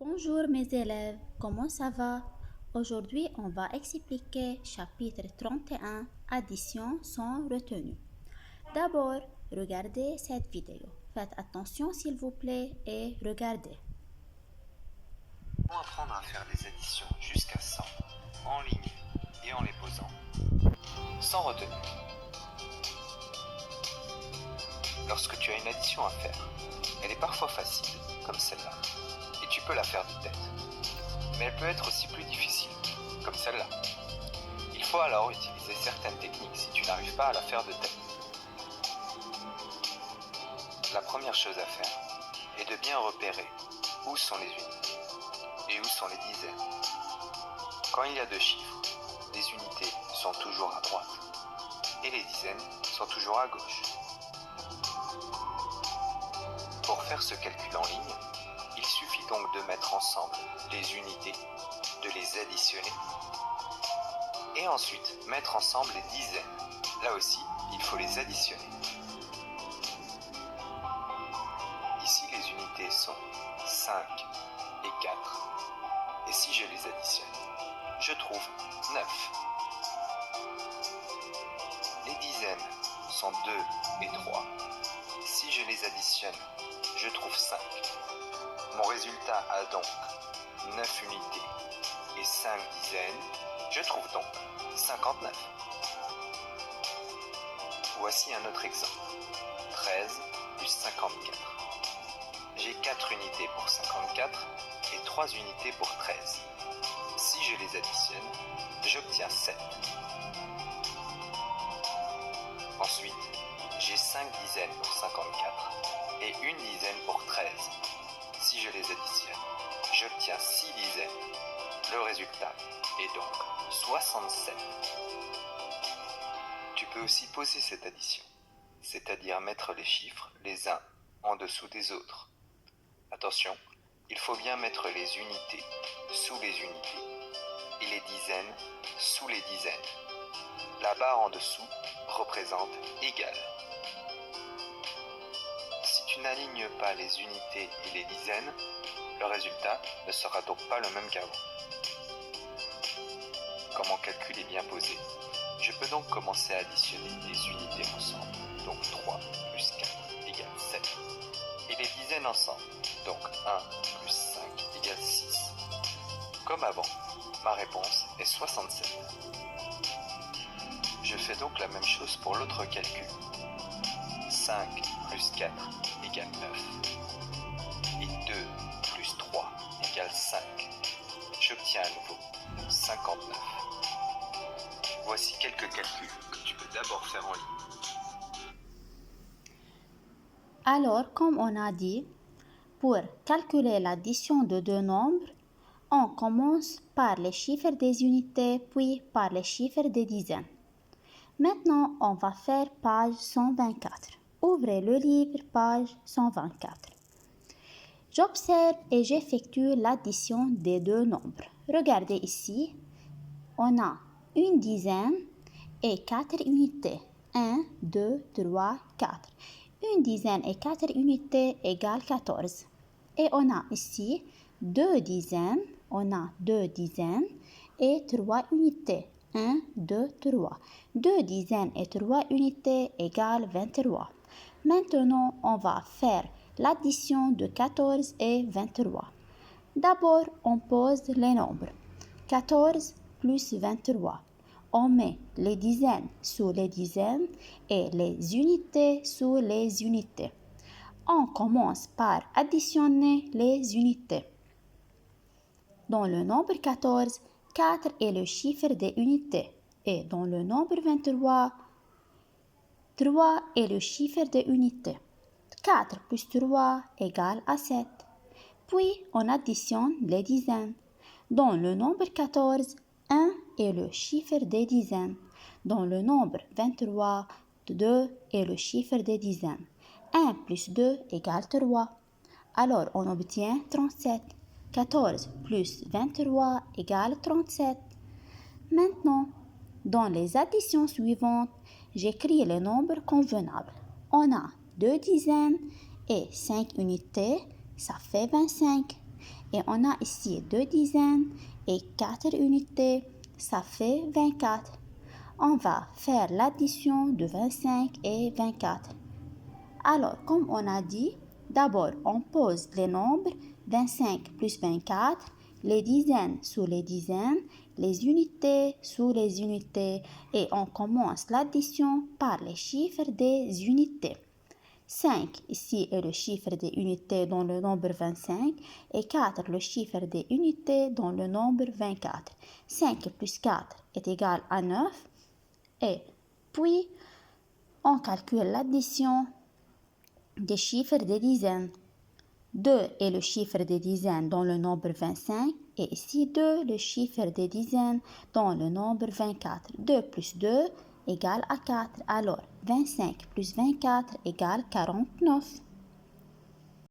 Bonjour mes élèves, comment ça va? Aujourd'hui, on va expliquer chapitre 31, addition sans retenue. D'abord, regardez cette vidéo. Faites attention s'il vous plaît et regardez. Comment apprendre à faire des additions jusqu'à 100 en ligne et en les posant sans retenue. Lorsque tu as une addition à faire, elle est parfois facile, comme celle-là, et tu peux la faire de tête. Mais elle peut être aussi plus difficile, comme celle-là. Il faut alors utiliser certaines techniques si tu n'arrives pas à la faire de tête. La première chose à faire est de bien repérer où sont les unités et où sont les dizaines. Quand il y a deux chiffres, les unités sont toujours à droite et les dizaines sont toujours à gauche. Pour faire ce calcul en ligne, il suffit donc de mettre ensemble les unités, de les additionner et ensuite mettre ensemble les dizaines. Là aussi, il faut les additionner. Ici, les unités sont 5 et 4. Et si je les additionne, je trouve 9. Les dizaines sont 2 et 3. Si je les additionne, je trouve 5. Mon résultat a donc 9 unités et 5 dizaines. Je trouve donc 59. Voici un autre exemple. 13 plus 54. J'ai 4 unités pour 54 et 3 unités pour 13. Si je les additionne, j'obtiens 7. Ensuite, j'ai 5 dizaines pour 54 et une dizaine pour 13. Si je les additionne, j'obtiens 6 dizaines. Le résultat est donc 67. Tu peux aussi poser cette addition, c'est-à-dire mettre les chiffres les uns en dessous des autres. Attention, il faut bien mettre les unités sous les unités et les dizaines sous les dizaines. La barre en dessous représente égal. Si tu n'alignes pas les unités et les dizaines, le résultat ne sera donc pas le même qu'avant. Quand mon calcul est bien posé, je peux donc commencer à additionner les unités ensemble, donc 3 plus 4 égale 7, et les dizaines ensemble, donc 1 plus 5 égale 6. Comme avant, ma réponse est 67. Je fais donc la même chose pour l'autre calcul. 5 plus 4 égale 9, et 2 plus 3 égale 5. J'obtiens à nouveau 59. Voici quelques calculs que tu peux d'abord faire en ligne. Alors, comme on a dit, pour calculer l'addition de deux nombres, on commence par les chiffres des unités, puis par les chiffres des dizaines. Maintenant, on va faire page 124. Ouvrez le livre, page 124. J'observe et j'effectue l'addition des deux nombres. Regardez ici, on a une dizaine et 4 unités. 1, 2, 3, 4. Une dizaine et 4 unités égale 14. Et on a ici deux dizaines, et 3 unités. 1, 2, 3. 2 dizaines et 3 unités égale 23. Maintenant, on va faire l'addition de 14 et 23. D'abord, on pose les nombres. 14 plus 23. On met les dizaines sous les dizaines et les unités sous les unités. On commence par additionner les unités. Dans le nombre 14, 4 est le chiffre des unités. Et dans le nombre 23, 3 est le chiffre des unités. 4 plus 3 égale à 7. Puis, on additionne les dizaines. Dans le nombre 14, 1 est le chiffre des dizaines. Dans le nombre 23, 2 est le chiffre des dizaines. 1 plus 2 égale 3. Alors, on obtient 37. 14 plus 23 égale 37. Maintenant, dans les additions suivantes, j'écris les nombres convenables. On a 2 dizaines et 5 unités, ça fait 25. Et on a ici 2 dizaines et 4 unités. Ça fait 24. On va faire l'addition de 25 et 24. Alors, comme on a dit, d'abord on pose les nombres 25 plus 24, les dizaines sous les dizaines, les unités sous les unités et on commence l'addition par les chiffres des unités. 5 ici est le chiffre des unités dans le nombre 25 et 4 le chiffre des unités dans le nombre 24. 5 plus 4 est égal à 9 et puis on calcule l'addition des chiffres des dizaines. 2 est le chiffre des dizaines dans le nombre 25 et ici 2 le chiffre des dizaines dans le nombre 24. 2 plus 2 égale à 4. Alors 25 plus 24 égale 49.